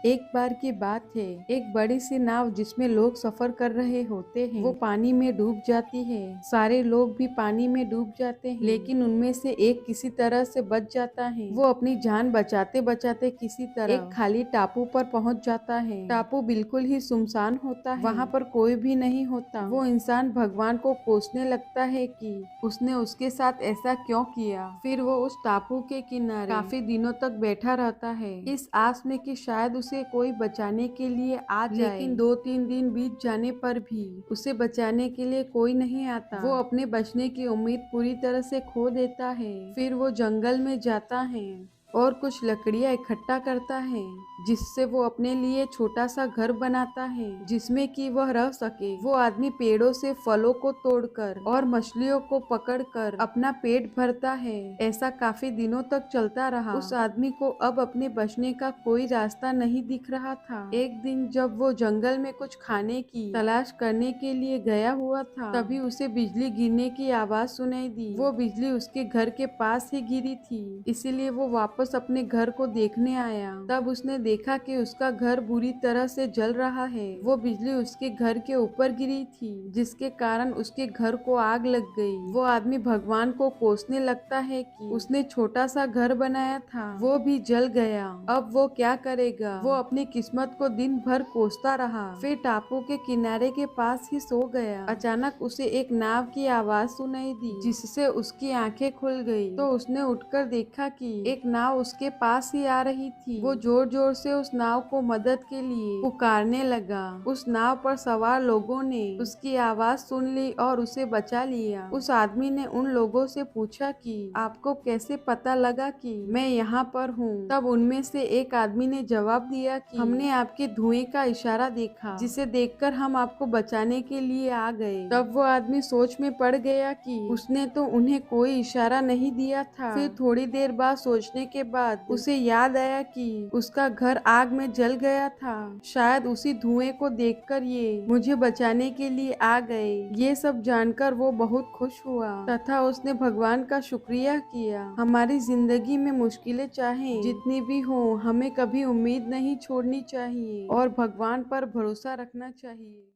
एक बार की बात है। एक बड़ी सी नाव जिसमें लोग सफर कर रहे होते हैं वो पानी में डूब जाती है। सारे लोग भी पानी में डूब जाते हैं, लेकिन उनमें से एक किसी तरह से बच जाता है। वो अपनी जान बचाते बचाते किसी तरह एक खाली टापू पर पहुंच जाता है। टापू बिल्कुल ही सुनसान होता है, वहाँ पर कोई भी नहीं होता। वो इंसान भगवान को कोसने लगता है कि उसने उसके साथ ऐसा क्यों किया। फिर वो उस टापू के किनारे काफी दिनों तक बैठा रहता है, इस आस में कि शायद उसे कोई बचाने के लिए आ जाए। लेकिन 2-3 दिन बीत जाने पर भी उसे बचाने के लिए कोई नहीं आता। वो अपने बचने की उम्मीद पूरी तरह से खो देता है। फिर वो जंगल में जाता है और कुछ लकड़ियां इकट्ठा करता है, जिससे वो अपने लिए छोटा सा घर बनाता है जिसमें कि वह रह सके। वो आदमी पेड़ों से फलों को तोड़कर और मछलियों को पकड़कर अपना पेट भरता है। ऐसा काफी दिनों तक चलता रहा। उस आदमी को अब अपने बचने का कोई रास्ता नहीं दिख रहा था। एक दिन जब वो जंगल में कुछ खाने की तलाश करने के लिए गया हुआ था, तभी उसे बिजली गिरने की आवाज सुनाई दी। वो बिजली उसके घर के पास ही गिरी थी, इसीलिए वो वापस अपने घर को देखने आया। तब उसने देखा कि उसका घर बुरी तरह से जल रहा है। वो बिजली उसके घर के ऊपर गिरी थी, जिसके कारण उसके घर को आग लग गई। वो आदमी भगवान को कोसने लगता है कि उसने छोटा सा घर बनाया था, वो भी जल गया। अब वो क्या करेगा। वो अपनी किस्मत को दिन भर कोसता रहा, फिर टापू के किनारे के पास ही सो गया। अचानक उसे एक नाव की आवाज सुनाई दी, जिससे उसकी आंखें खुल गई। तो उसने उठकर देखा कि एक नाव उसके पास ही आ रही थी। वो जोर जोर से उस नाव को मदद के लिए पुकारने लगा। उस नाव पर सवार लोगों ने उसकी आवाज सुन ली और उसे बचा लिया। उस आदमी ने उन लोगों से पूछा कि आपको कैसे पता लगा कि मैं यहाँ पर हूँ। तब उनमें से एक आदमी ने जवाब दिया कि हमने आपके धुएं का इशारा देखा, जिसे देखकर हम आपको बचाने के लिए आ गए। तब वो आदमी सोच में पड़ गया कि उसने तो उन्हें कोई इशारा नहीं दिया था। फिर थोड़ी देर बाद सोचने के बाद उसे याद आया कि उसका घर आग में जल गया था। शायद उसी धुएं को देखकर ये मुझे बचाने के लिए आ गए। ये सब जानकर वो बहुत खुश हुआ तथा उसने भगवान का शुक्रिया किया। हमारी जिंदगी में मुश्किलें चाहे जितनी भी हो, हमें कभी उम्मीद नहीं छोड़नी चाहिए और भगवान पर भरोसा रखना चाहिए।